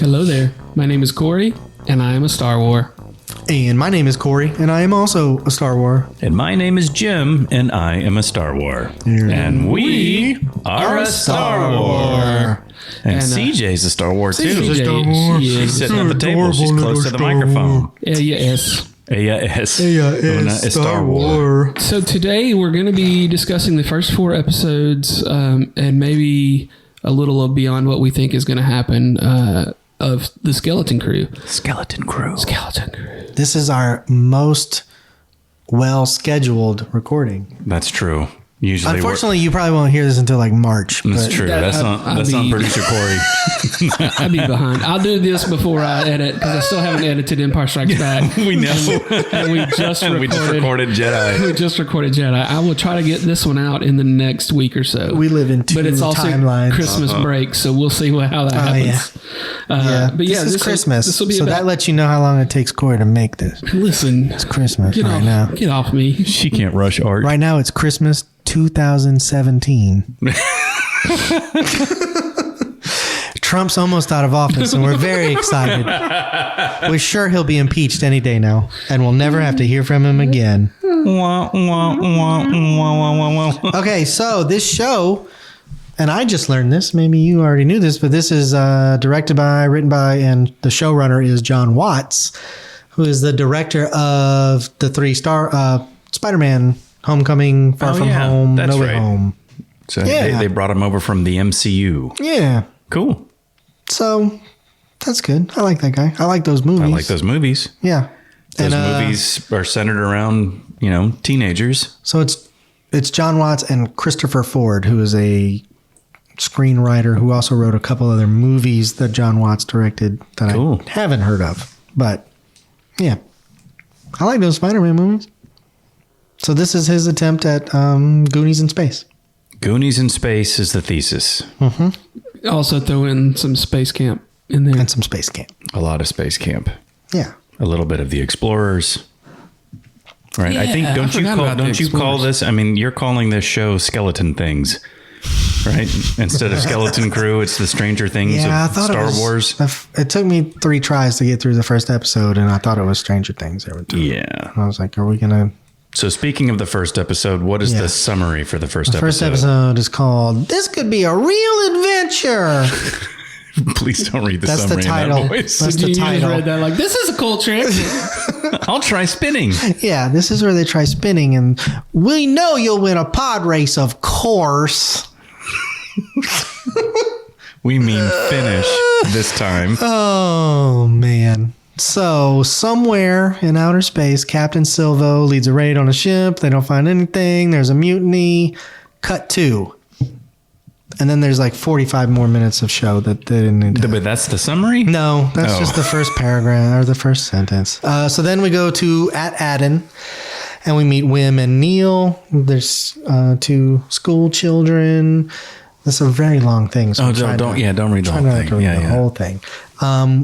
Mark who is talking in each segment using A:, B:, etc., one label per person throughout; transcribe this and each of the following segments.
A: Hello there. My name is Corey, and I am a Star Wars.
B: And my name is Corey, and I am also a Star Wars.
C: And my name is Jim, and I am a Star Wars. And we are a Star Wars. And CJ's a Star Wars too.
A: CJ,
C: She's sitting at the table. She's close to the microphone.
A: Yes.
C: Yes.
B: Star Wars.
A: So today we're going to be discussing the first 4 episodes and maybe a little beyond what we think is going to happen of the Skeleton Crew.
C: Skeleton Crew.
B: This is our most well-scheduled recording.
C: That's true. Usually,
B: unfortunately, you probably won't hear this until like March.
C: That's true. That's not producer Corey.
A: I'll be behind. I'll do this before I edit because I still haven't edited Empire Strikes Back.
C: We know.
A: And we just recorded
C: Jedi.
A: We just recorded Jedi. I will try to get this one out in the next week or so.
B: We live in 2
A: but it's also
B: timelines.
A: Christmas break, so we'll see how that happens.
B: But this is Christmas. This will be that lets you know how long it takes Corey to make this.
A: Listen,
B: it's Christmas
A: now. Get off me.
C: She can't rush art.
B: Right now, it's Christmas 2017. Trump's almost out of office, and we're very excited. We're sure he'll be impeached any day now, and we'll never have to hear from him again. Okay, so this show, and I just learned this, maybe you already knew this, but this is directed by, written by, and the showrunner is John Watts, who is the director of the 3 Spider-Man, Homecoming, Far From Home, No Way Home.
C: So they brought him over from the MCU.
B: Yeah.
C: Cool.
B: So that's good. I like that guy. I like those movies.
C: I like those movies.
B: Yeah.
C: Those movies are centered around, teenagers.
B: So it's John Watts and Christopher Ford, who is a screenwriter who also wrote a couple other movies that John Watts directed that I haven't heard of. But yeah, I like those Spider-Man movies. So this is his attempt at Goonies in space.
C: Goonies in space is the thesis.
B: Mm-hmm.
A: Also throw in some Space Camp in there.
B: And some Space Camp.
C: A lot of Space Camp.
B: Yeah.
C: A little bit of the Explorers. Right.
A: Yeah,
C: I think, don't you call this, you're calling this show Skeleton Things, right? Instead of Skeleton Crew, it's the Stranger Things of Star Wars.
B: It took me 3 tries to get through the first episode, and I thought it was Stranger Things every time.
C: Yeah.
B: I was like, are we going to...
C: So speaking of the first episode, what is the summary for the first episode?
B: The first episode is called "This Could Be a Real Adventure."
C: Please don't read the summary
B: the title.
C: in that voice.
B: That's the title.
A: Just read that like, this is a cool trick.
C: I'll try spinning.
B: Yeah, this is where they try spinning, and we know you'll win a pod race, of course.
C: We mean finish this time.
B: Oh, man. So, somewhere in outer space, Captain Silvo leads a raid on a ship. They don't find anything. There's a mutiny. Cut 2. And then there's like 45 more minutes of show that they didn't need to.
C: But that's the summary?
B: No, that's just the first paragraph or the first sentence. So then we go to Aden, and we meet Wim and Neil. There's 2 school children. That's a very long thing. So
C: don't read the whole thing.
B: The whole thing.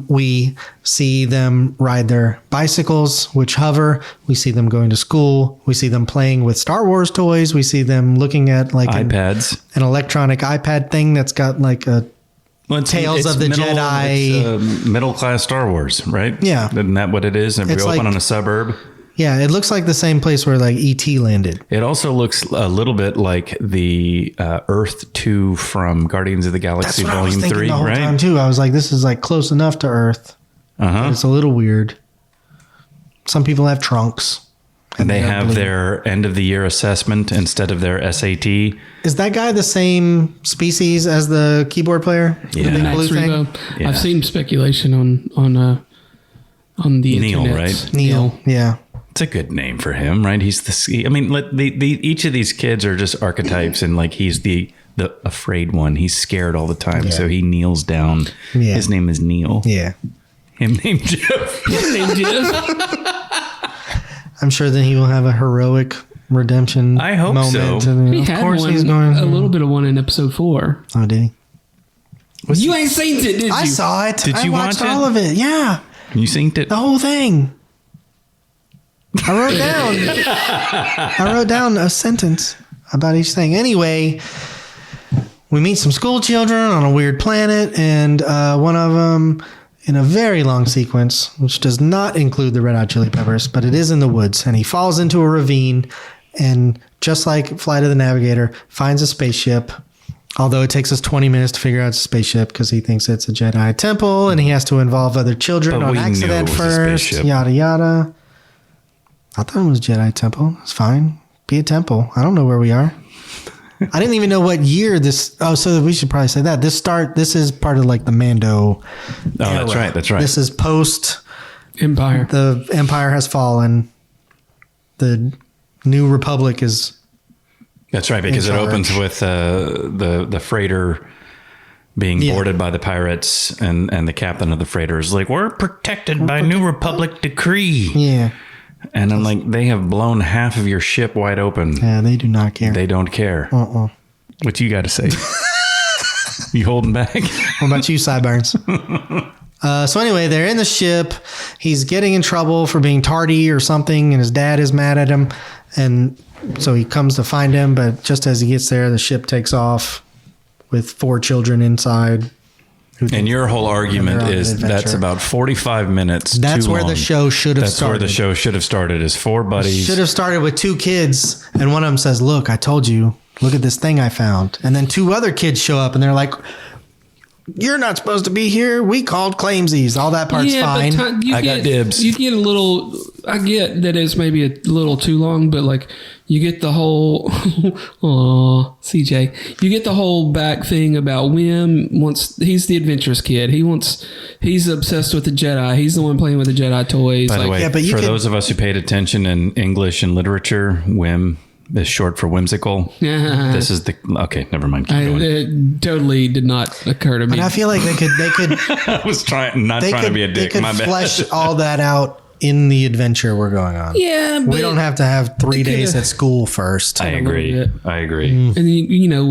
B: We see them ride their bicycles, which hover. We see them going to school. We see them playing with Star Wars toys. We see them looking at like
C: iPads,
B: an electronic iPad thing that's got like a Tales of the Jedi.
C: It's middle class Star Wars, right?
B: Yeah.
C: Isn't that what it is? And we open on a suburb.
B: Yeah, it looks like the same place where like E.T. landed.
C: It also looks a little bit like the Earth 2 from Guardians of the Galaxy Volume 3,
B: the whole
C: right?
B: time too. I was like, this is like close enough to Earth. But it's a little weird. Some people have trunks.
C: And they have their end of the year assessment instead of their SAT.
B: Is that guy the same species as the keyboard player?
C: Yeah.
B: The big blue thing?
A: Yeah. I've seen speculation on the
C: Neil,
A: internet.
C: Right?
B: Neil, yeah.
C: It's a good name for him, right? He's each of these kids are just archetypes, and like he's the afraid one. He's scared all the time, so he kneels down. Yeah. His name is Neil.
B: Yeah.
C: Him named Jeff.
B: I'm sure that he will have a heroic redemption.
C: I hope
B: moment.
C: so.
A: He had he's going a little bit of one in episode 4.
B: Oh, did he?
A: You ain't seen it, did you?
B: I saw it.
C: Did you watch
B: all of it? Yeah.
C: You synced it?
B: The whole thing. I wrote down a sentence about each thing. Anyway, we meet some school children on a weird planet, and one of them in a very long sequence, which does not include the Red Hot Chili Peppers, but it is in the woods. And he falls into a ravine and, just like Flight of the Navigator, finds a spaceship. Although it takes us 20 minutes to figure out it's a spaceship because he thinks it's a Jedi temple and he has to involve other children on accident first. Yada, yada. I thought it was Jedi temple. It's fine. Be a temple. I don't know where we are. I didn't even know what year this. Oh, so we should probably say that. This is part of like the Mando. Era.
C: That's right.
B: This is post
A: Empire.
B: The Empire has fallen. The New Republic is.
C: That's right, because it opens with the freighter being boarded by the pirates, and the captain of the freighter is like, "We're protected by New Republic decree."
B: Yeah.
C: And I'm like, they have blown half of your ship wide open.
B: Yeah, they do not care.
C: They don't care. What you got to say? You holding back?
B: What about you, Sideburns? So anyway, they're in the ship. He's getting in trouble for being tardy or something, and his dad is mad at him. And so he comes to find him, but just as he gets there, the ship takes off with 4 children inside.
C: And your whole argument is that's about 45 minutes.
B: That's
C: too
B: where
C: long.
B: the show should have started.
C: That's where the show should have started, is 4 buddies.
B: Should have started with 2 kids, and one of them says, "Look, I told you. Look at this thing I found." And then 2 other kids show up, and they're like, "You're not supposed to be here. We called claimsies." All that part's fine.
C: I got dibs.
A: You get a little. I get that it's maybe a little too long, but like you get the whole. Aw, CJ, you get the whole back thing about Wim. He's the adventurous kid. He's obsessed with the Jedi. He's the one playing with the Jedi toys.
C: By the way, for those of us who paid attention in English and literature, Wim is short for whimsical. This is okay. Never mind. Keep going.
A: It totally did not occur to me.
B: But I feel like they could.
C: I was trying to be a dick.
B: They could flesh all that out in the adventure we're going on.
A: Yeah, but
B: we don't have to have 3 days at school first.
C: I agree.
A: And you know,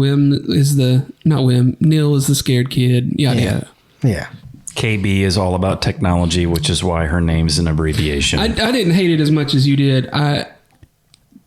A: Neil is the scared kid. Yada.
B: Yeah.
C: KB is all about technology, which is why her name's an abbreviation.
A: I didn't hate it as much as you did.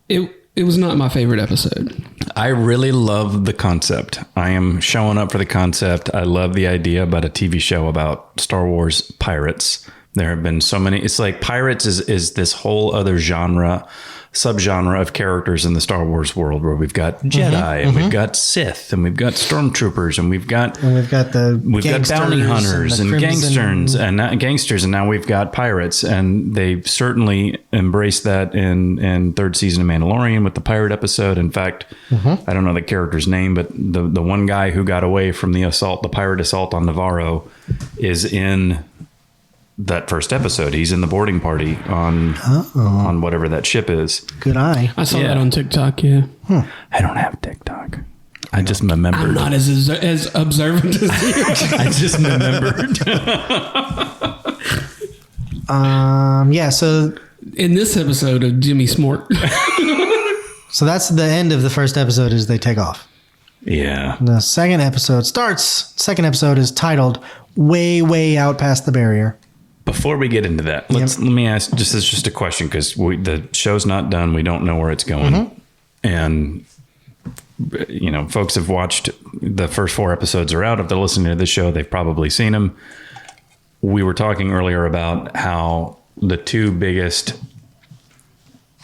A: It was not my favorite episode.
C: I really love the concept. I am showing up for the concept. I love the idea about a TV show about Star Wars pirates. There have been so many. It's like pirates is this whole other subgenre of characters in the Star Wars world, where we've got Jedi and we've got Sith and we've got stormtroopers and we've got bounty hunters and gangsters, and now we've got pirates, and they've certainly embraced that in 3rd season of Mandalorian with the pirate episode. In fact, I don't know the character's name, but the one guy who got away from the pirate assault on Navarro, is in that first episode. He's in the boarding party on whatever that ship is.
B: Good eye.
A: I saw that on TikTok. Yeah.
C: I don't have TikTok. I just remembered.
A: I'm not as observant as you.
C: I just remembered.
B: Yeah. So
A: in this episode of Jimmy Smort.
B: So that's the end of the first episode. Is they take off.
C: Yeah.
B: The second episode starts. Second episode is titled "Way, Way Out Past the Barrier."
C: Before we get into that, let me ask. This is just a question, because the show's not done. We don't know where it's going, and folks have watched the first 4 episodes are out. If they're listening to this show, they've probably seen them. We were talking earlier about how the 2 biggest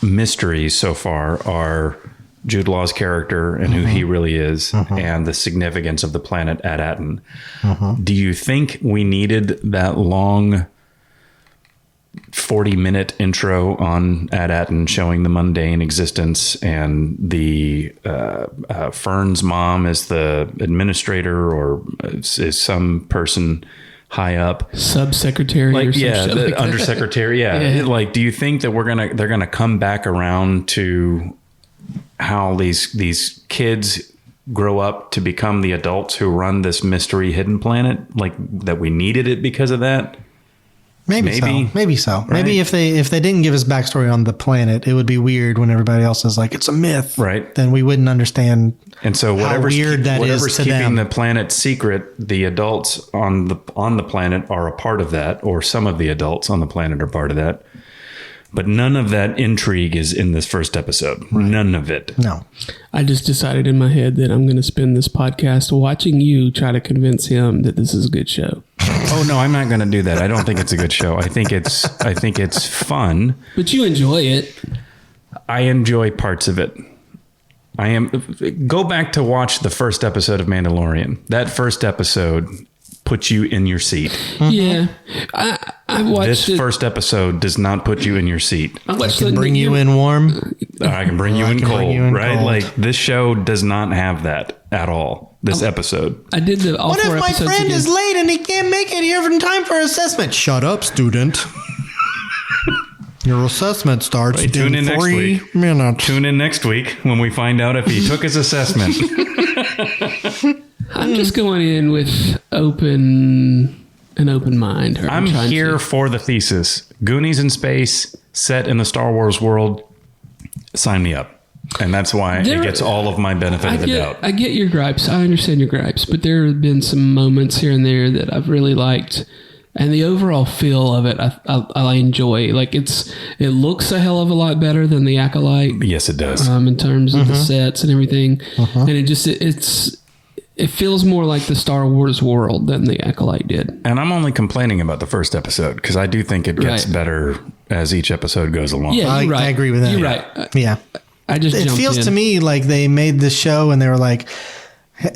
C: mysteries so far are Jude Law's character and who he really is, and the significance of the planet Ad-Atten. Do you think we needed that long 40-minute intro on Ad-Atten showing the mundane existence, and the Fern's mom is the administrator, or is some person high up,
A: subsecretary, or
C: the undersecretary? Like, do you think that they're gonna come back around to how these kids grow up to become the adults who run this mystery hidden planet, like that we needed it because of that? Maybe so. Right? Maybe if they didn't give us backstory on the planet, it would be weird when everybody else is like, it's a myth. Right. Then we wouldn't understand. And so whatever's keeping the planet secret, the adults on the planet are a part of that, or some of the adults on the planet are part of that. But none of that intrigue is in this first episode. Right. None of it. No.
A: I just decided in my head that I'm going to spend this podcast watching you try to convince him that this is a good show.
C: Oh no, I'm not going to do that. I don't think it's a good show. I think it's fun.
A: But you enjoy it.
C: I enjoy parts of it. Go back to watch the first episode of Mandalorian. That first episode puts you in your seat.
A: Yeah. I watched
C: This first episode does not put you in your seat.
A: I watched
B: Can bring you in warm.
C: I can bring you in cold,
B: bring you in
C: right?
B: cold.
C: Like this show does not have that at all. This episode.
A: I did all
B: What
A: 4
B: if my
A: episodes
B: friend
A: again.
B: is late and he can't make it here in time for assessment? Shut up, student. Your assessment starts
C: Tune in next
B: 3
C: week.
B: minutes.
C: Tune in next week when we find out if he took his assessment.
A: I'm just going in with an open mind. Or
C: I'm
A: trying
C: here
A: to-
C: for the thesis. Goonies in space, set in the Star Wars world. Sign me up. And that's why
A: There-
C: it gets all of my benefit of the doubt.
A: I get your gripes. I understand your gripes, but there have been some moments here and there that I've really liked, and the overall feel of it, I enjoy. Like it looks a hell of a lot better than the Acolyte.
C: Yes, it does.
A: In terms of the sets and everything, and it feels more like the Star Wars world than the Acolyte did.
C: And I'm only complaining about the first episode because I do think it gets
A: Right.
C: better as each episode goes along.
A: Yeah, you're right.
B: I agree with that.
A: You're
B: Yeah.
A: right.
B: Yeah.
A: I just
B: It
A: jumped
B: feels
A: in.
B: to me like they made this show and they were like,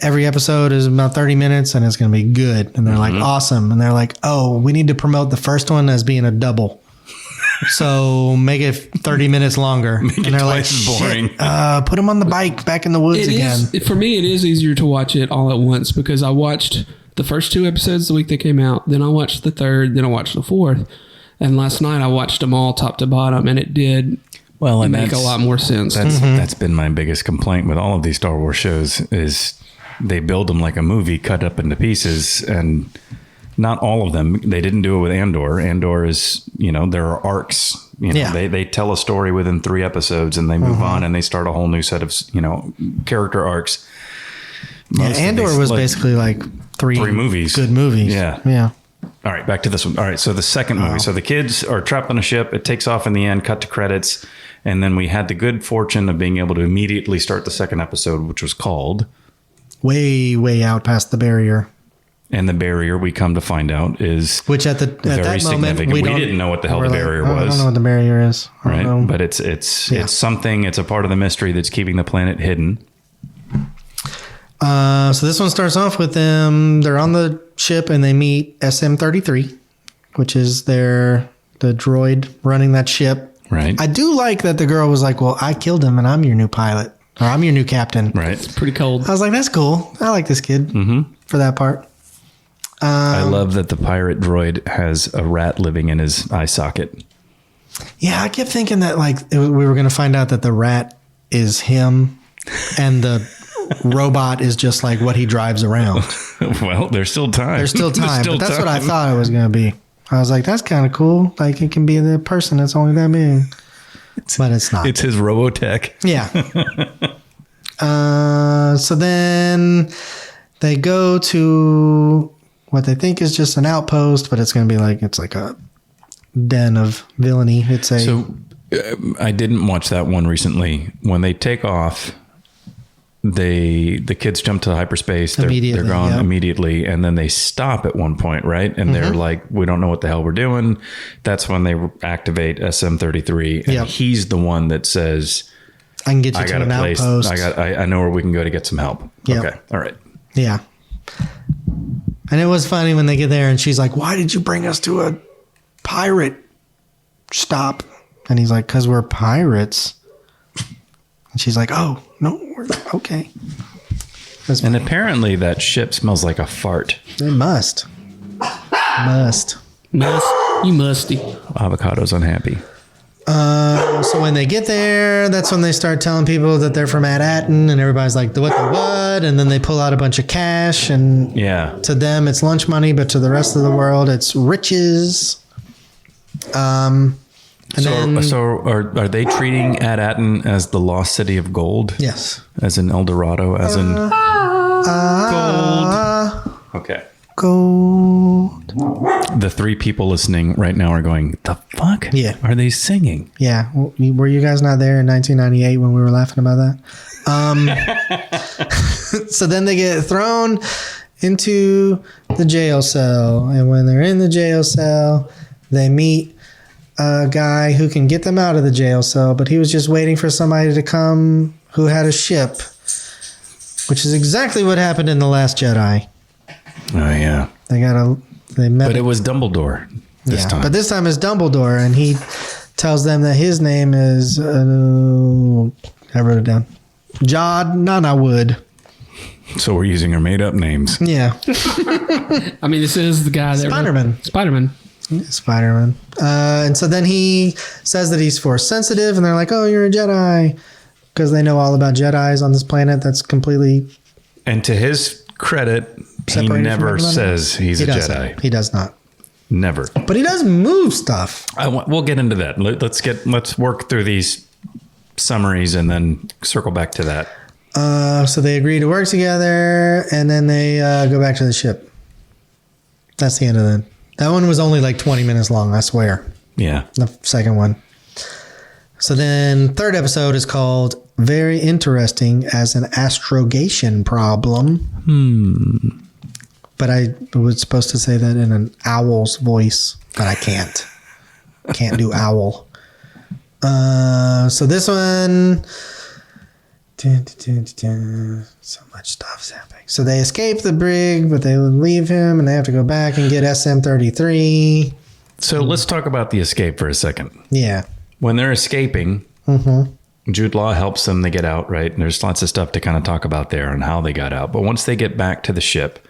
B: every episode is about 30 minutes and it's going to be good. And they're like, awesome. And they're like, oh, we need to promote the first one as being a double. So make it 30 minutes longer.
C: Make it
B: and they're
C: twice as boring.
B: put him on the bike back in the woods
A: It
B: again.
A: is, for me, it is easier to watch it all at once because I watched the first 2 episodes the week they came out. Then I watched the 3rd. Then I watched the 4th. And last night I watched them all top to bottom, and it did
C: Well, and
A: make a lot more sense.
C: That's been my biggest complaint with all of these Star Wars shows is they build them like a movie cut up into pieces, and not all of them. They didn't do it with Andor. Andor is, there are arcs.
B: Yeah.
C: They tell a story within 3 episodes and they move on and they start a whole new set of, character arcs.
B: Yeah,
C: Most of
B: Andor
C: these,
B: was
C: like,
B: basically like 3
C: movies.
B: Good movies.
C: Yeah.
B: Yeah.
C: All right, back to this one. All right, so the second movie. So the kids are trapped on a ship. It takes off in the end, cut to credits. And then we had the good fortune of being able to immediately start the second episode, which was called
B: Way, way out past the barrier.
C: And the barrier, we come to find out, is
B: Which at
C: very
B: that moment
C: significant. We didn't know what the hell
B: we're
C: the
B: like,
C: barrier
B: I don't
C: was.
B: know what the barrier is. I don't
C: Right,
B: know.
C: but it's something. It's a part of the mystery that's keeping the planet hidden.
B: So this one starts off with them. They're on the ship and they meet SM-33, which is the droid running that ship.
C: Right,
B: I do like that the girl was like, "Well, I killed him and I'm your new pilot, or I'm your new captain."
C: right.
A: Pretty cold.
B: I was like, "That's cool. I like this kid for that part."
C: I love that the pirate droid has a rat living in his eye socket.
B: Yeah, I kept thinking that we were going to find out that the rat is him, and the robot is just like what he drives around.
C: Well, there's still time.
B: There's still time,
C: still
B: but that's what I
C: time.
B: thought it was going to be. I was like, that's kind of cool. Like it can be the person that's only that big, but it's not.
C: It's his Robotech.
B: Yeah. So then they go to what they think is just an outpost, but it's going to be it's like a den of villainy. It's a
C: So I didn't watch that one recently. When they take off, the kids jump to hyperspace. They're
B: Immediately,
C: gone
B: yeah.
C: immediately, and then they stop at one point, right? And they're like, "We don't know what the hell we're doing." That's when they activate SM-33, and
B: Yep.
C: he's the one that says,
B: I can get you
C: "I
B: to
C: got
B: an
C: a place.
B: outpost.
C: I know where we can go to get some help."
B: Yep.
C: Okay, all right.
B: Yeah. And it was funny when they get there and she's like, "Why did you bring us to a pirate stop?" And he's like, "'Cause we're pirates." And she's like, "Oh, no, we're okay."
C: And apparently, that ship smells like a fart.
B: It must.
A: You musty.
C: Avocado's unhappy.
B: So when they get there, that's when they start telling people that they're from At-Atten, and everybody's like, the what? And then they pull out a bunch of cash, and
C: Yeah.
B: to them it's lunch money, but to the rest of the world it's riches. And then
C: So are they treating At-Atten as the lost city of gold?
B: yes,
C: As in El Dorado? As in gold? Okay.
B: gold.
C: The 3 people listening right now are going, "The fuck?
B: Yeah.
C: Are they singing?"
B: Yeah, were you guys not there in 1998 when we were laughing about that? So then they get thrown into the jail cell. And when they're in the jail cell, they meet a guy who can get them out of the jail cell, but he was just waiting for somebody to come who had a ship, which is exactly what happened in The Last Jedi.
C: Oh, yeah.
B: They met.
C: But it was Dumbledore this time.
B: But this time it's Dumbledore, and he tells them that his name is, I wrote it down, Jod Nanawood.
C: So we're using our made-up names.
B: Yeah.
A: I mean, this is the guy that...
B: Spider-Man. And so then he says that he's force sensitive, and they're like, oh, you're a Jedi. Because they know all about Jedis on this planet that's completely...
C: And to his credit, he never says he's a Jedi.
B: He does not.
C: Never.
B: But he does move stuff.
C: We'll get into that. Let's work through these summaries and then circle back to that.
B: So they agree to work together, and then they go back to the ship. That's the end of it. That one was only like 20 minutes long, I swear.
C: Yeah.
B: The second one. So then third episode is called Very Interesting as an Astrogation Problem. But I was supposed to say that in an owl's voice, but I can't. Can't do owl. So this one... So much stuff's happening. So they escape the brig, but they leave him, and they have to go back and get SM-33.
C: So let's talk about the escape for a second.
B: Yeah.
C: When they're escaping, Jude Law helps them to get out, right? And there's lots of stuff to kind of talk about there and how they got out. But once they get back to the ship,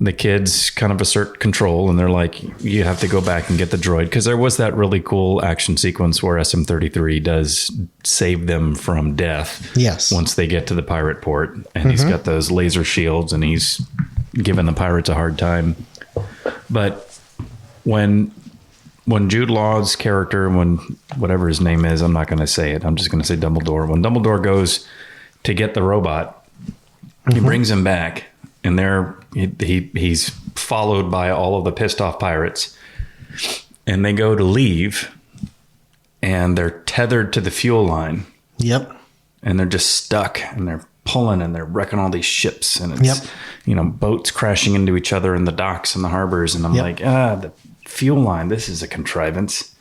C: the kids kind of assert control, and they're like, you have to go back and get the droid. Because there was that really cool action sequence where SM-33 does save them from death.
B: Yes.
C: Once they get to the pirate port, and he's got those laser shields, and he's giving the pirates a hard time. But when Jude Law's character, when whatever his name is, I'm not going to say it. I'm just going to say Dumbledore. When Dumbledore goes to get the robot, he brings him back. And he's followed by all of the pissed off pirates, and they go to leave, and they're tethered to the fuel line. Yep. And they're just stuck, and they're pulling, and they're wrecking all these ships, and it's boats crashing into each other in the docks and the harbors. And I'm like, the fuel line. This is a contrivance.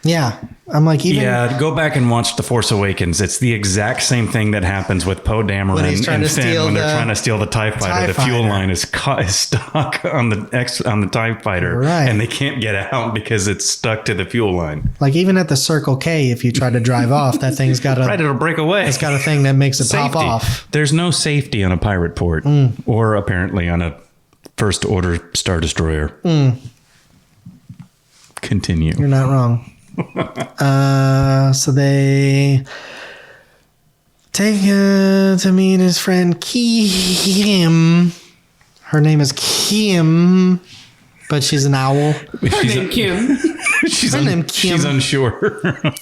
B: Yeah. I'm like,
C: go back and watch The Force Awakens. It's the exact same thing that happens with Poe Dameron and Finn when they're trying to steal the TIE fighter. The fuel line is stuck on the TIE fighter, right, and they can't get out because it's stuck to the fuel line.
B: Like even at the Circle K, if you try to drive off, that thing's got a
C: it'll break away.
B: It's got a thing that makes it pop off.
C: There's no safety on a pirate port, or apparently on a First Order Star Destroyer. Continue.
B: You're not wrong. So they take to meet his friend Kim. Her name is Kim, but she's an owl.
A: Her name Kim.
C: She's unsure.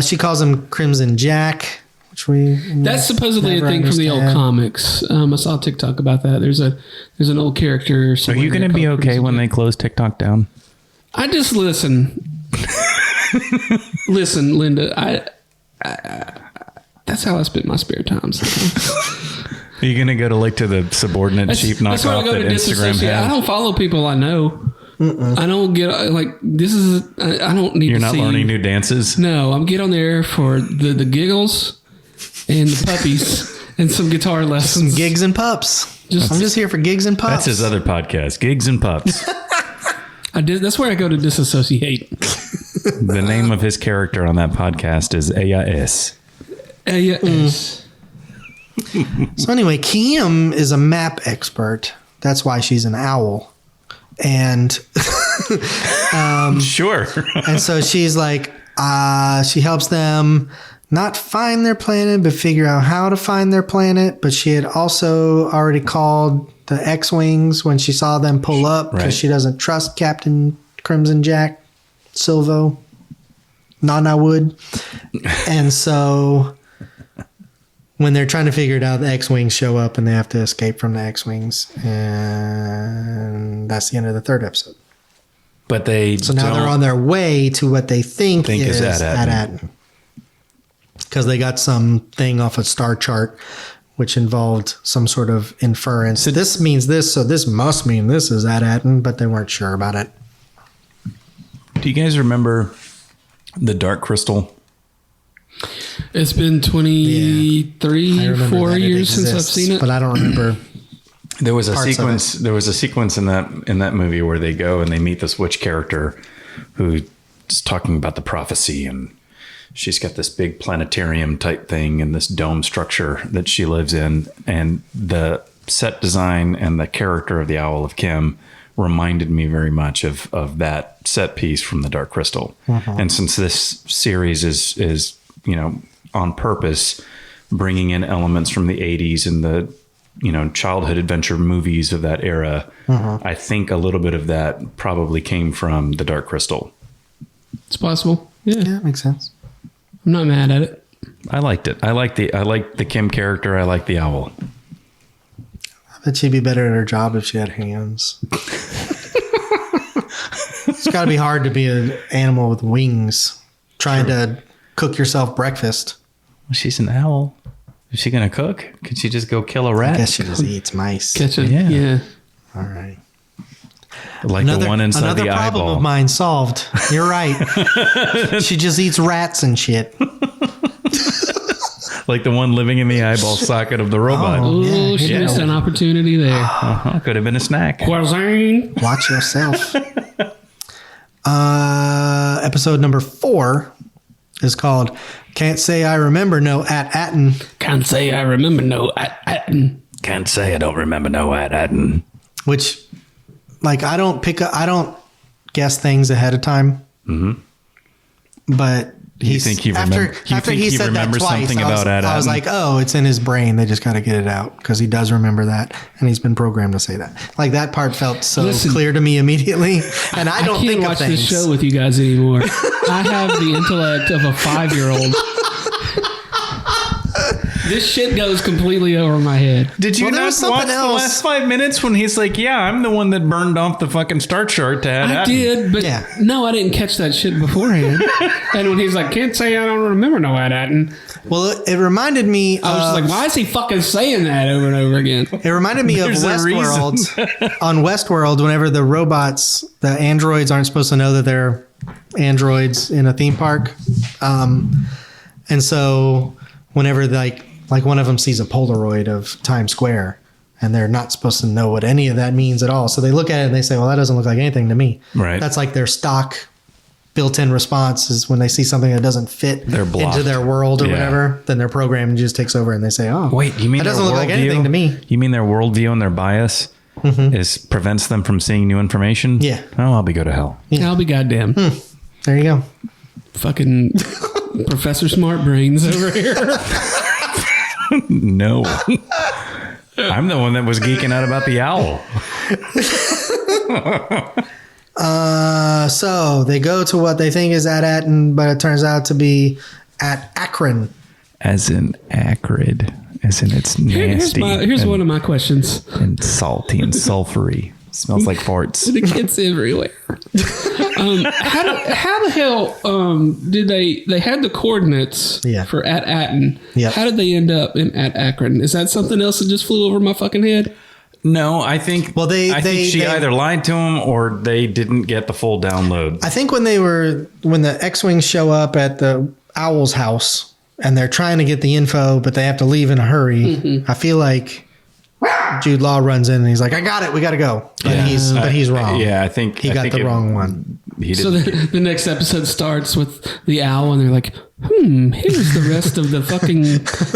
B: She calls him Crimson Jack, which
A: that's supposedly a thing from the old comics. I saw TikTok about that. There's an old character.
C: Are you going to be okay when they close TikTok down?
A: I just listen. Listen, Linda, I that's how I spend my spare time.
C: Are you going to go to the subordinate cheap knockoff that Instagram has?
A: I don't follow people I know. I don't get this is. I don't need.
C: You're not learning new dances.
A: No, I'm get on there for the giggles and the puppies and some guitar lessons.
B: Some gigs and pups. I'm just here for gigs and pups.
C: That's his other podcast, Gigs and Pups.
A: That's where I go to disassociate.
C: The name of his character on that podcast is AIS.
A: AIS.
B: So anyway, Kim is a map expert. That's why she's an owl. And
C: sure.
B: And so she's like, she helps them not find their planet, but figure out how to find their planet. But she had also already called the X-Wings when she saw them pull up because she doesn't trust Captain Crimson Jack Silvo. Nana would. And so when they're trying to figure it out, the X-Wings show up and they have to escape from the X-Wings. And that's the end of the third episode.
C: But
B: So now they're on their way to what they think is at. Because they got some thing off a star chart which involved some sort of inference. So this means this, so this must mean this is At-Aten, but they weren't sure about it.
C: Do you guys remember the Dark Crystal?
A: It's been 23, 4 years since I've seen it.
B: But I don't remember.
C: There was a sequence. There was a sequence in that movie where they go and they meet this witch character who's talking about the prophecy, and she's got this big planetarium type thing and this dome structure that she lives in, and the set design and the character of the Owl of Kim reminded me very much of that set piece from the Dark Crystal. And since this series is on purpose bringing in elements from the 80s and the childhood adventure movies of that era, I think a little bit of that probably came from the Dark Crystal.
A: It's possible. Yeah,
B: makes sense.
A: I'm not mad at it.
C: I liked it. I like the Kim character. I like the owl.
B: I bet she'd be better at her job if she had hands. It's got to be hard to be an animal with wings trying to cook yourself breakfast.
C: Well, she's an owl. Is she going to cook? Could she just go kill a rat?
B: I guess she just eats mice.
A: Catch it.
C: Yeah.
A: Yeah.
B: All right.
C: Like the one inside the eyeball.
B: Another problem of mine solved. You're right. She just eats rats and shit.
C: Like the one living in the eyeball socket of the robot.
B: Oh.
A: Oh, she missed an opportunity there.
C: Could have been a snack.
A: Quazing.
B: Watch yourself. Episode number 4 is called Can't Say I Remember No At-Aten.
A: Can't say I remember no At-Aten.
C: Can't say I don't remember no At-Aten.
B: Which, like, I don't guess things ahead of time. But
C: You think he remembers something about At-Aten?
B: I was like, oh, it's in his brain. They just got to get it out because he does remember that, and he's been programmed to say that. Like, that part felt so clear to me immediately, and I don't think of things.
A: I can't watch this show with you guys anymore. I have the intellect of a 5-year-old. This shit goes completely over my head.
C: Did you not watch the last 5 minutes when he's like, yeah, I'm the one that burned off the fucking star chart to At-Aten?
A: I did, but no, I didn't catch that shit beforehand. And when he's like, can't say I don't remember no At-Aten.
B: Well, it reminded me
A: I was just like, why is he fucking saying that over and over again?
B: It reminded me of Westworld. On Westworld, whenever the robots, the androids aren't supposed to know that they're androids in a theme park. And so whenever like one of them sees a Polaroid of Times Square and they're not supposed to know what any of that means at all. So they look at it and they say, well, that doesn't look like anything to me.
C: Right.
B: That's like their stock built-in response is when they see something that doesn't fit into their world or whatever, then their program just takes over and they say, oh,
C: wait, you mean
B: that doesn't look like anything to me.
C: You mean their worldview and their bias prevents them from seeing new information?
B: Yeah.
C: Oh, I'll be go to hell.
A: Yeah. I'll be goddamn.
B: There you go.
A: Fucking Professor Smart Brains over here.
C: No. I'm the one that was geeking out about the owl.
B: So they go to what they think is At-Aten, but it turns out to be At-Akron.
C: As in acrid. As in it's nasty.
A: Here's one of my questions.
C: And salty and sulfury. Smells like farts.
A: The kids everywhere. How the hell did they had the coordinates for At-Aten?
B: Yep.
A: How did they end up in At-Akron? Is that something else that just flew over my fucking head?
C: No, I think.
B: Well,
C: I think she either lied to him or they didn't get the full download.
B: I think when the X-Wings show up at the Owl's house and they're trying to get the info, but they have to leave in a hurry. I feel like Jude Law runs in and he's like, "I got it. We got to go." But he's wrong.
C: Yeah, I think
B: he got the wrong one.
A: So the next episode starts with the owl, and they're like, here's the rest of the fucking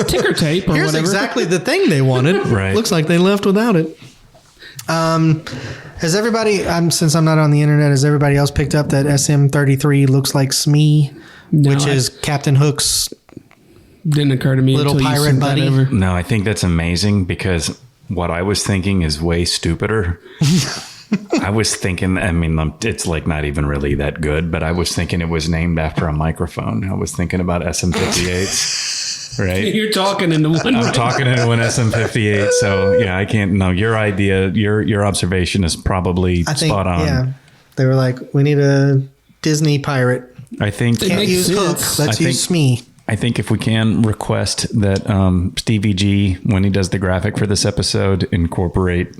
A: ticker tape or
B: here's
A: whatever.
B: Exactly the thing they wanted.
C: Right.
B: Looks like they left without it. Has everybody, since I'm not on the internet, has everybody else picked up that SM-33 looks like Smee, which is Captain Hook's
A: didn't occur to me
B: little
A: until
B: pirate
A: you sent
B: buddy?
A: that over.
C: No, I think that's amazing because what I was thinking is way stupider. I was thinking, I mean, it's like not even really that good, but I was thinking it was named after a microphone. I was thinking about SM-58s, right?
A: You're talking into one.
C: I'm talking into an SM-58, so yeah, I can't. No, your idea, your observation is probably spot on.
B: Yeah, they were like, we need a Disney pirate.
C: I think
B: Can't use Hook. Let's use Smee.
C: I think if we can request that Stevie G, when he does the graphic for this episode, incorporate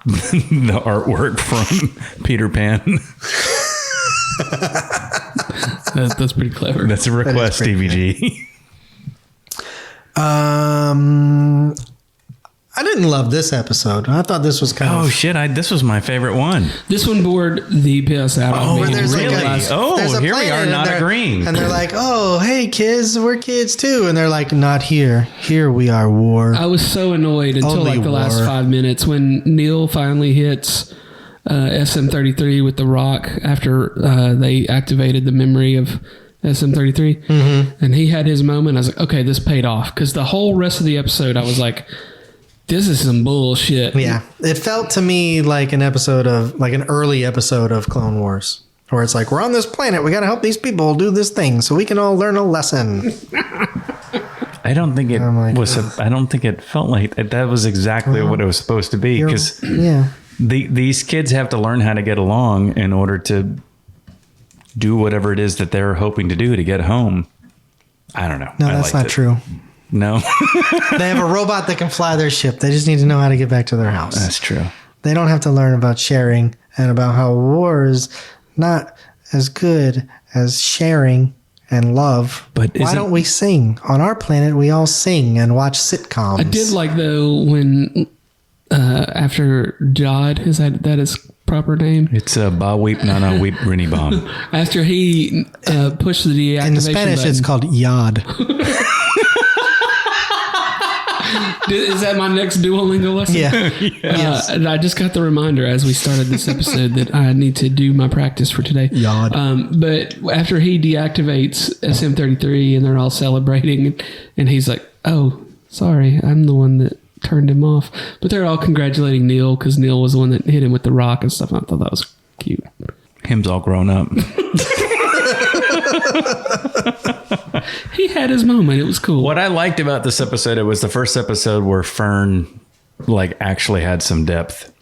C: the artwork from Peter Pan.
A: That's pretty clever.
C: That's a request, Stevie G.
B: I didn't love this episode. I thought this was kind of...
C: Oh, shit. This was my favorite one.
A: This one bored the piss out of me.
B: there's
C: really?
B: there's a
C: Here we are
B: planet
C: not agreeing.
B: And they're like, oh, hey, kids, we're kids too. And they're like, not here. Here we are, war.
A: I was so annoyed until
B: Only
A: like the last
B: war.
A: 5 minutes when Neil finally hits SM-33 with the rock after they activated the memory of SM-33. Mm-hmm. And he had his moment. I was like, okay, this paid off. Because the whole rest of the episode, I was like... This is some bullshit.
B: Yeah. It felt to me like an early episode of Clone Wars, where it's like, we're on this planet. We got to help these people do this thing so we can all learn a lesson.
C: I don't think it I don't think it felt like that was exactly what it was supposed to be. Because these kids have to learn how to get along in order to do whatever it is that they're hoping to do to get home. I don't know.
B: No, that's not true.
C: No.
B: They have a robot that can fly their ship. They just need to know how to get back to their house.
C: That's true.
B: They don't have to learn about sharing and about how war is not as good as sharing and love. But why don't we sing? On our planet, we all sing and watch sitcoms.
A: I did like, though, when after Jod, is that his proper name?
C: It's Ba Weep Nana Weep Rinny Bomb.
A: After he pushed the deactivation
B: in Spanish,
A: button.
B: it's called Yod.
A: Is that my next Duolingo lesson?
B: Yeah. Yes.
A: I just got the reminder as we started this episode that I need to do my practice for today.
B: Yod.
A: But after he deactivates SM-33 and they're all celebrating, and he's like, oh, sorry, I'm the one that turned him off. But they're all congratulating Neil because Neil was the one that hit him with the rock and stuff. And I thought that was cute.
C: Him's all grown up.
A: He had his moment. It was cool.
C: What I liked about this episode, it was the first episode where Fern actually had some depth,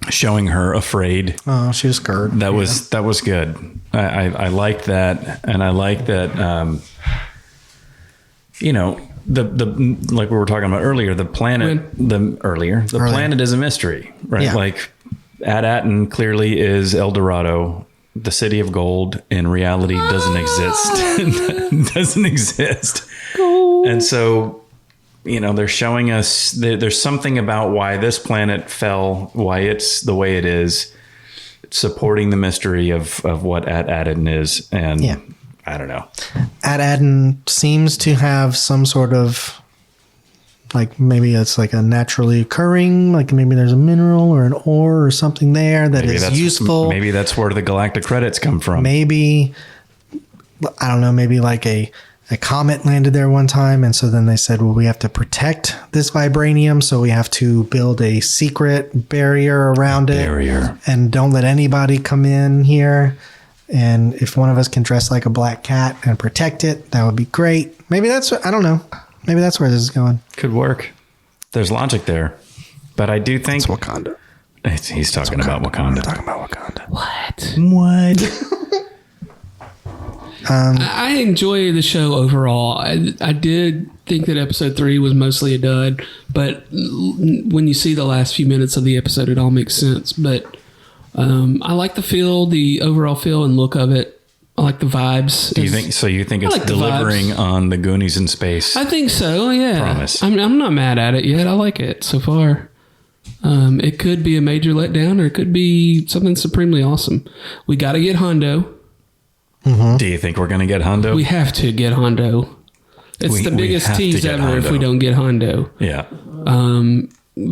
C: showing her afraid.
B: Oh, she was scared.
C: That was good. I liked that, and I like that. The like we were talking about earlier, the planet. Planet is a mystery, right?
B: Yeah.
C: Like At-Aten clearly is El Dorado. The city of gold in reality doesn't exist. Gold. And so, they're showing us there's something about why this planet fell, why it's the way it is, supporting the mystery of what At-Aten is. And I don't know. At-Aten
B: seems to have some sort of, maybe it's like a naturally occurring, maybe there's a mineral or an ore or something there that is useful.
C: Maybe that's where the galactic credits come from.
B: Maybe, I don't know, maybe a comet landed there one time. And so then they said, well, we have to protect this vibranium. So we have to build a secret barrier around it. And don't let anybody come in here. And if one of us can dress like a black cat and protect it, that would be great. Maybe that's, I don't know. Maybe that's where this is going.
C: Could work. There's logic there. But I do think...
B: It's Wakanda.
C: He's talking about Wakanda.
B: I'm talking about Wakanda.
A: What? I enjoy the show overall. I did think that episode 3 was mostly a dud. But when you see the last few minutes of the episode, it all makes sense. But I like the overall feel and look of it. I like the vibes.
C: Do you think so? You think it's like delivering on the Goonies in space?
A: I think so. Yeah.
C: Promise.
A: I'm not mad at it yet. I like it so far. It could be a major letdown, or it could be something supremely awesome. We got to get Hondo.
C: Mm-hmm. Do you think we're going to get Hondo?
A: We have to get Hondo. It's the biggest tease ever if we don't get Hondo.
C: Yeah.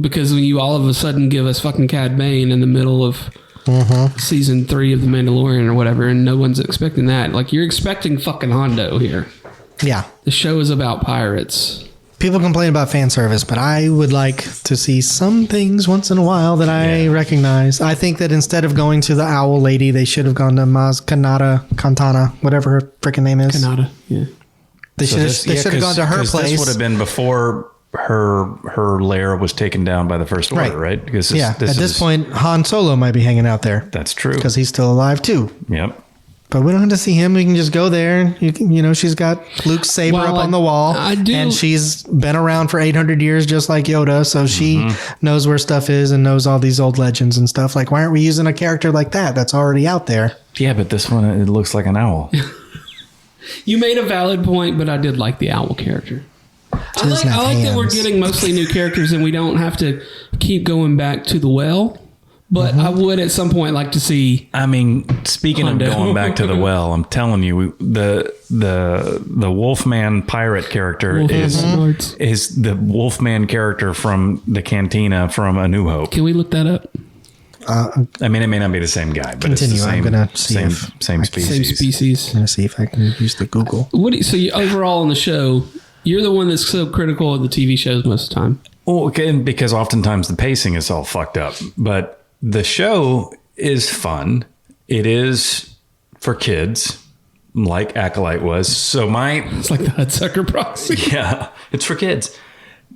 A: Because when you all of a sudden give us fucking Cad Bane in the middle of season 3 of The Mandalorian or whatever, and no one's expecting that. You're expecting fucking Hondo here.
B: Yeah.
A: The show is about pirates.
B: People complain about fan service, but I would like to see some things once in a while that I recognize. I think that instead of going to the owl lady, they should have gone to Maz Kanata, whatever her freaking name is.
A: Kanata, yeah.
B: They should have gone to her place.
C: This would have been before her lair was taken down by the First Order, right? Because
B: at this point, Han Solo might be hanging out there.
C: That's true.
B: Because he's still alive too.
C: Yep.
B: But we don't have to see him. We can just go there. You can, she's got Luke's saber up on the wall.
A: I do.
B: And she's been around for 800 years just like Yoda. So she knows where stuff is and knows all these old legends and stuff. Like, why aren't we using a character like that that's already out there?
C: Yeah, but this one, it looks like an owl.
A: You made a valid point, but I did like the owl character. I like that we're getting mostly new characters and we don't have to keep going back to the well. But I would at some point like to see.
C: I mean, speaking
A: Hondo.
C: of going back to the well, I'm telling you, the Wolfman pirate character is the Wolfman character from the Cantina from A New Hope.
A: Can we look that up?
C: I mean, it may not be the same guy, but
B: Continue.
C: it's the same.
B: I'm gonna see
C: same
B: if
C: same species.
A: Same species.
B: I'm going to see if I can use the Google.
A: So overall on the show, you're the one that's so critical of the TV shows most of the time.
C: Well, okay, because oftentimes the pacing is all fucked up, but the show is fun. It is for kids, like Acolyte was. So
A: it's like the Hudsucker Proxy.
C: Yeah, it's for kids.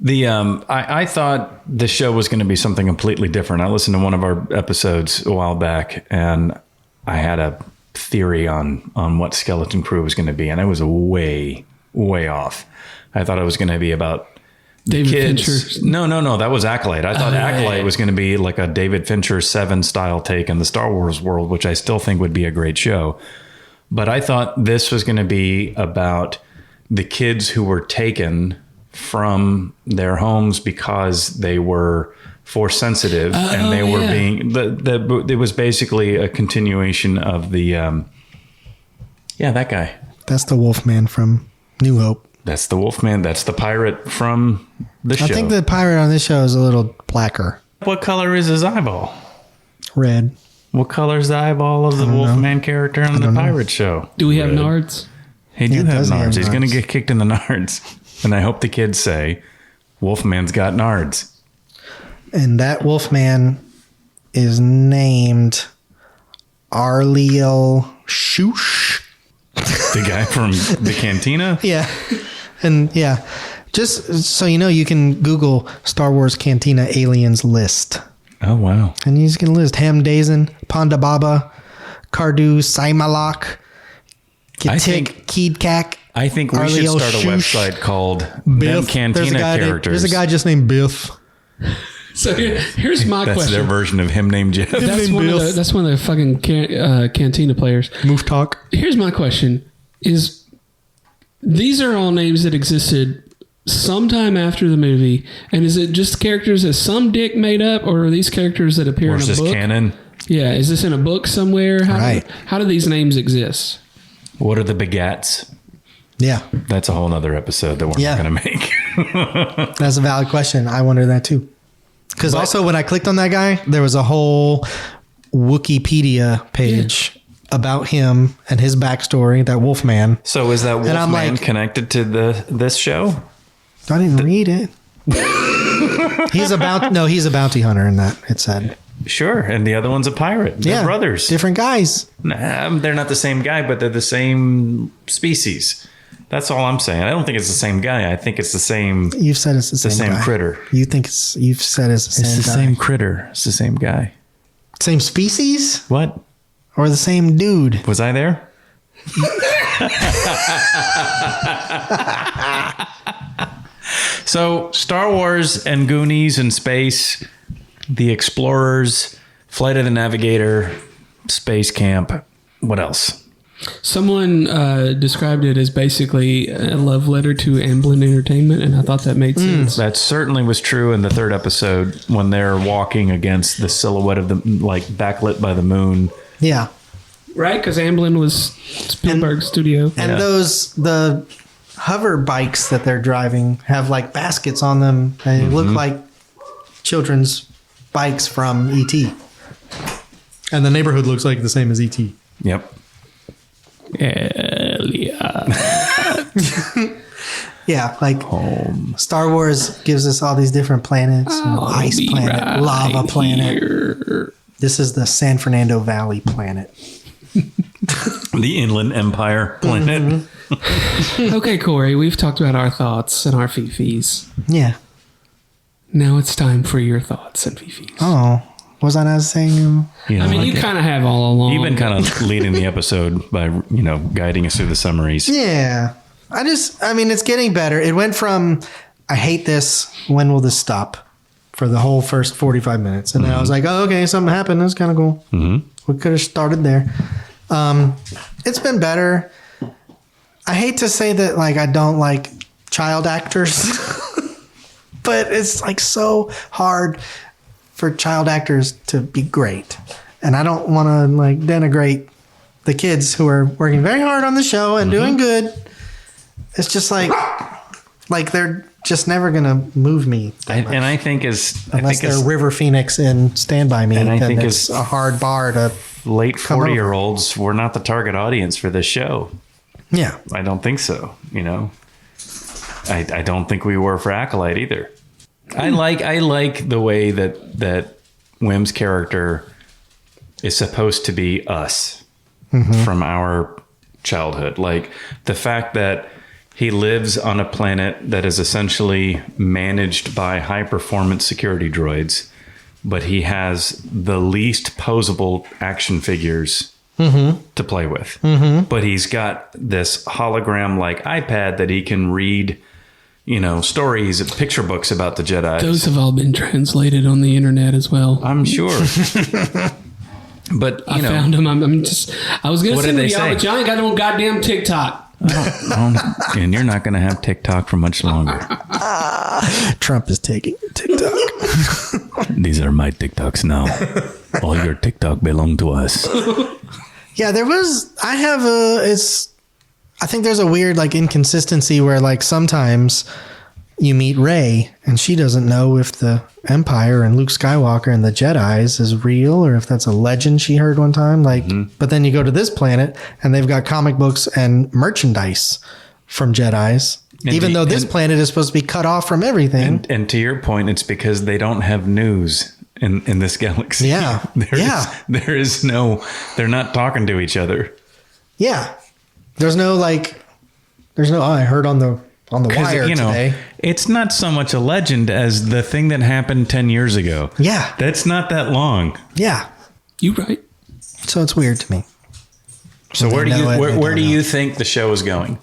C: I thought the show was going to be something completely different. I listened to one of our episodes a while back, and I had a theory on what Skeleton Crew was going to be, and I was way off. I thought it was going to be about
A: David
C: kids.
A: Fincher.
C: No. That was Acolyte. I thought Acolyte was going to be like a David Fincher 7 style take in the Star Wars world, which I still think would be a great show. But I thought this was going to be about the kids who were taken from their homes because they were force sensitive and they were being it was basically a continuation of the that guy.
B: That's the Wolfman from New Hope.
C: That's the Wolfman. That's the pirate from the show.
B: I think the pirate on this show is a little blacker.
C: What color is his eyeball?
B: Red.
C: What color is the eyeball of the Wolfman character on the pirate show?
A: Do we have nards?
C: He do have nards. He's going to get kicked in the nards. And I hope the kids say, Wolfman's got nards.
B: And that Wolfman is named Arliel Shush.
C: The guy from the Cantina?
B: Yeah. And yeah, just so you know, you can Google Star Wars Cantina aliens list.
C: Oh, wow.
B: And you can list Hamdazin, Ponda Baba, Cardu, Saimalak, Katik, Keedkak.
C: I think we should start a website called Them Cantina Characters.
B: There's a guy just named Biff.
A: So here's my question.
C: That's their version of him named Jeff.
A: That's one of the fucking Cantina players.
B: Move talk.
A: Here's my question: is these are all names that existed sometime after the movie, and is it just characters that some dick made up, or are these characters that appear in a book?
C: Or is this canon?
A: Yeah, is this in a book somewhere? How do these names exist?
C: What are the begats?
B: Yeah.
C: That's a whole nother episode that we're not going to make.
B: That's a valid question. I wonder that too. Because also when I clicked on that guy, there was a whole Wikipedia page about him and his backstory, that Wolfman.
C: So is that Wolfman connected to this show?
B: I didn't read it. He's a bounty hunter in that, it said.
C: Sure, and the other one's a pirate. They're brothers.
B: Different guys.
C: Nah, they're not the same guy, but they're the same species. That's all I'm saying. I don't think it's the same guy. I think it's the same.
B: You've said it's the same guy.
C: Critter.
B: You've said it's the same guy.
C: It's the same critter. It's the same guy.
B: Same species?
C: What?
B: Or the same dude?
C: Was I there? So Star Wars and Goonies and space, The Explorers, Flight of the Navigator, Space Camp. What else?
A: Someone described it as basically a love letter to Amblin Entertainment, and I thought that made sense.
C: That certainly was true in the third episode when they're walking against the silhouette of the, like, backlit by the moon.
B: Yeah.
A: Right? Because Amblin was Spielberg's studio.
B: And the hover bikes that they're driving have like baskets on them. They look like children's bikes from E.T. And the neighborhood looks like the same as E.T.
C: Yep.
B: Yeah, like home. Star Wars gives us all these different planets. Ice planet, lava planet. This is the San Fernando Valley planet.
C: The Inland Empire planet.
A: Okay, Corey, we've talked about our thoughts and our fifis.
B: Yeah.
A: Now it's time for your thoughts and fifis.
B: Oh, Was I not saying?
C: You know,
A: I mean, you kind of have all along.
C: you've been kind of leading the episode by, guiding us through the summaries.
B: Yeah. It's getting better. It went from, I hate this, when will this stop? For the whole first 45 minutes. And then I was like, oh, okay, something happened. That's kind of cool. We could have started there. It's been better. I hate to say that, like, I don't like child actors, but it's like so hard for child actors to be great. And I don't want to like denigrate the kids who are working very hard on the show and doing good. It's just like they're just never going to move me.
C: And I think
B: unless they're River Phoenix in Stand By Me,
C: and I think
B: it's a hard bar to
C: late 40-year-olds were not the target audience for this show.
B: Yeah.
C: I don't think so. I don't think we were for Acolyte either. I like the way that Wim's character is supposed to be us from our childhood. Like the fact that he lives on a planet that is essentially managed by high performance security droids, but he has the least posable action figures to play with. But he's got this hologram like iPad that he can read, stories, picture books about the Jedi.
A: Those have all been translated on the internet as well.
C: I'm sure. But
A: I found them. I was going to send them to y'all, but y'all ain't got no goddamn TikTok.
C: And you're not going to have TikTok for much longer.
B: Trump is taking TikTok.
C: These are my TikToks now. All your TikTok belong to us.
B: Yeah, I think there's a weird like inconsistency where like sometimes you meet Rey and she doesn't know if the Empire and Luke Skywalker and the Jedis is real or if that's a legend she heard one time. Like, but then you go to this planet and they've got comic books and merchandise from Jedis, even though this planet is supposed to be cut off from everything.
C: And to your point, it's because they don't have news in this galaxy.
B: Yeah.
C: They're not talking to each other.
B: Yeah. There's no, I heard on the wire today.
C: It's not so much a legend as the thing that happened 10 years ago.
B: Yeah.
C: That's not that long.
B: Yeah.
A: You right.
B: So it's weird to me.
C: So where do you think the show is going?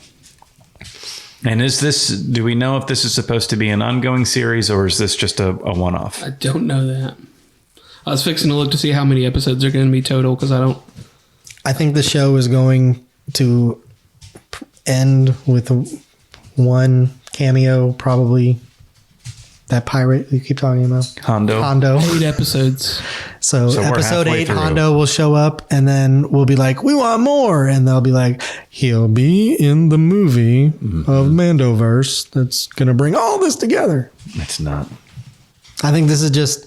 C: And do we know if this is supposed to be an ongoing series or is this just a one-off?
A: I don't know that. I was fixing to look to see how many episodes are going to be total because I don't.
B: I think the show is going to end with one cameo, probably that pirate you keep talking about. Hondo.
A: 8 episodes.
B: So episode 8, Hondo will show up and then we'll be like, we want more. And they'll be like, he'll be in the movie of Mandoverse that's going to bring all this together.
C: It's not.
B: I think this is just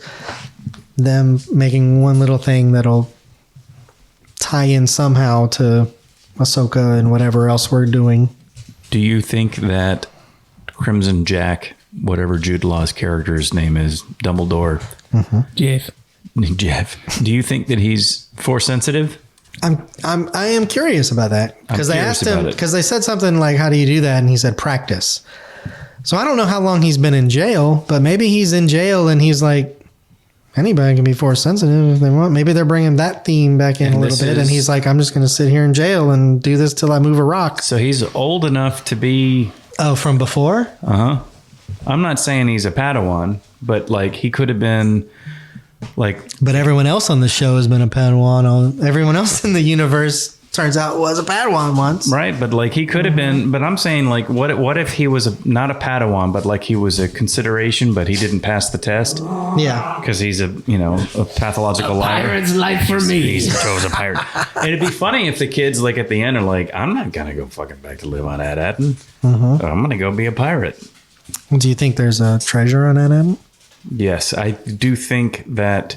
B: them making one little thing that'll tie in somehow to Ahsoka and whatever else we're doing.
C: Do you think that Crimson Jack, whatever Jude Law's character's name is, Dumbledore, Jeff, do you think that he's Force sensitive?
B: I am curious about that because I asked him because they said something like, "How do you do that?" And he said, "Practice." So I don't know how long he's been in jail, but maybe he's in jail and he's like, anybody can be Force sensitive if they want. Maybe they're bringing that theme back in a little bit. And he's like, I'm just going to sit here in jail and do this till I move a rock.
C: So he's old enough to be...
B: Oh, from before?
C: Uh-huh. I'm not saying he's a Padawan, but like he could have been like...
B: But everyone else on the show has been a Padawan. Everyone else in the universe... Turns out was a Padawan once.
C: Right, but like he could have been, but I'm saying like what if he was not a Padawan, but like he was a consideration, but he didn't pass the test?
B: Yeah.
C: Because he's a pathological liar.
A: Pirate's life for me.
C: He chose a pirate. It'd be funny if the kids like at the end are like, I'm not going to go fucking back to live on Ad-Atten. I'm going to go be a pirate.
B: Do you think there's a treasure on Ad-Atten?
C: Yes, I do think that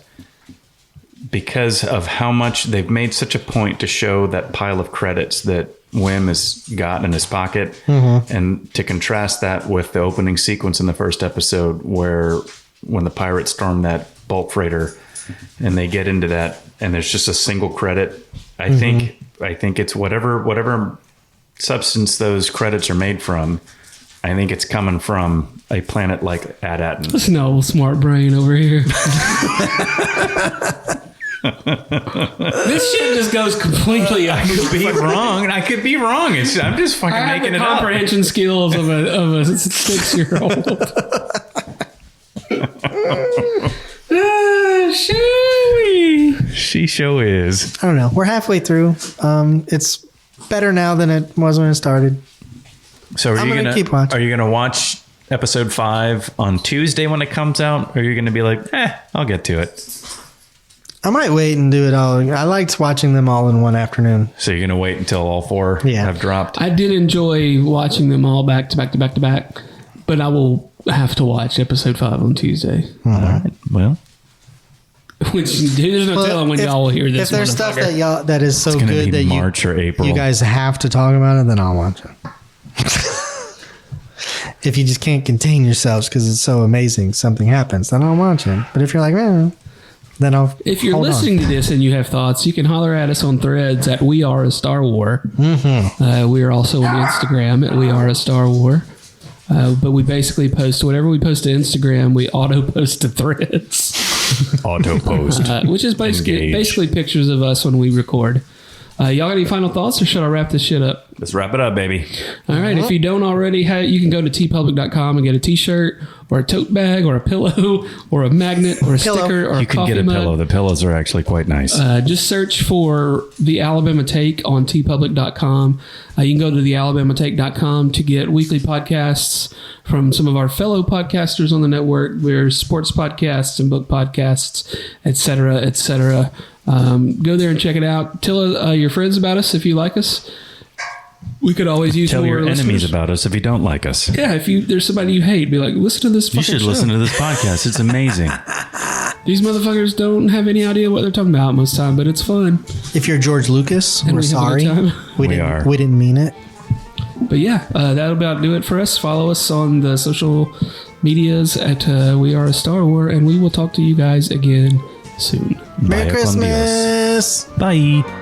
C: because of how much they've made such a point to show that pile of credits that Wim has got in his pocket, and to contrast that with the opening sequence in the first episode where when the pirates storm that bulk freighter and they get into that and there's just a single credit, I think it's whatever substance those credits are made from, I think it's coming from a planet like Adatin.
A: Listen to old smart brain over here. This shit just goes completely.
C: I could be wrong. I could be wrong. I'm just fucking
A: I have
C: making
A: the
C: it up.
A: comprehension skills of a 6-year-old.
C: She show is.
B: I don't know. We're halfway through. It's better now than it was when it started.
C: So are
B: I'm
C: you
B: gonna keep watching.
C: Are you gonna watch episode 5 on Tuesday when it comes out, or are you gonna be like, I'll get to it?
B: I might wait and do it all. I liked watching them all in one afternoon.
C: So you're gonna wait until all 4 have dropped?
A: I did enjoy watching them all back to back to back to back, but I will have to watch episode 5 on Tuesday.
C: All right. Well,
A: Which there's no telling when y'all will hear this.
B: If there's stuff that is so
C: it's gonna
B: good
C: be
B: that
C: March or April.
B: you guys have to talk about it, then I'll watch it. If you just can't contain yourselves because it's so amazing, something happens, then I'll watch it. But if you're like, then I'll.
A: If you're
B: hold
A: listening
B: on.
A: to this and you have thoughts, you can holler at us on Threads at We Are a Star War.
B: Mm-hmm.
A: We are also on Instagram at We Are a Star War. But we basically post whatever we post to Instagram, we auto post to Threads.
C: Auto post.
A: Which is basically pictures of us when we record. Y'all got any final thoughts, or should I wrap this shit up?
C: Let's wrap it up, baby.
A: All right. If you don't already, you can go to tpublic.com and get a t-shirt or a tote bag or a pillow or a magnet or a sticker or
C: You
A: a
C: can
A: coffee
C: get a
A: mug.
C: pillow. The pillows are actually quite nice.
A: Just search for The Alabama Take on tpublic.com. You can go to thealabamatake.com to get weekly podcasts from some of our fellow podcasters on the network. We're sports podcasts and book podcasts, et cetera, et cetera. Go there and check it out. Tell your friends about us if you like us. We could always use
C: Tell
A: more
C: your
A: listeners.
C: enemies about us if you don't like us.
A: Yeah, if there's somebody you hate, be like, listen to this fucking
C: You should
A: show.
C: listen to this podcast. It's amazing.
A: These motherfuckers don't have any idea what they're talking about most of the time, but it's fun.
B: If you're George Lucas,
A: And
B: we're
A: we have a
B: sorry.
A: good time.
B: We didn't mean it.
A: But yeah, that'll about do it for us. Follow us on the social medias at We Are a Star War, and we will talk to you guys again soon.
B: Merry
C: Bye, con Dios.
B: Christmas.
C: Bye.